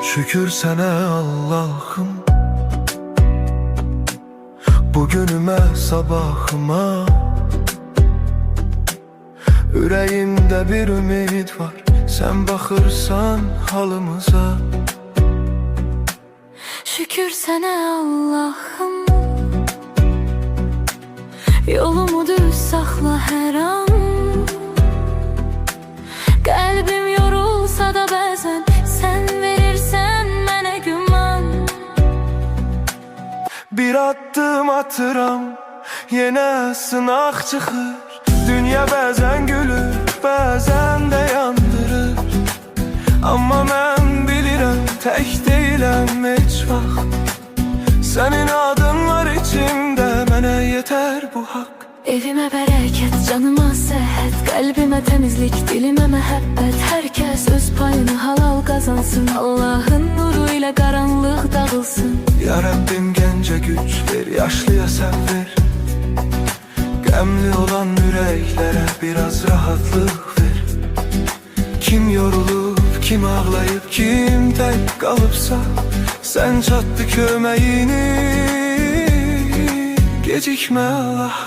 Şükür sənə Allah'ım, bugünümə, sabahıma. Ürəyimdə bir ümid var, sən baxırsan halımıza. Şükür sənə Allah'ım, yolumu düz saxla hər an. Qəlbim yorulsa da bəzən sən verirsən mənə güman. Bir addım atıram, yenə sınaq çıxır. Dünya bəzən gülür, bəzən də yandırır. Amma mən bilirəm, tək deyiləm heç vaxt. Sənin adın var içimdə, mənə yetər bu haqq. Evimə bərəkət, canıma səhət, qəlbimə təmizlik, dilimə məhəbbət. Hər kəs öz payını halal qazansın, Allahın nuru ilə qaranlıq dağılsın. Ya Rəbbim gəncə güc ver, yaşlıya sən ver. Qəmli olan ürəklərə biraz rahatlıq ver. Kim yorulub, kim ağlayıb, kim tək qalıbsa, sən çatdı köməyini, gecikmə Allah.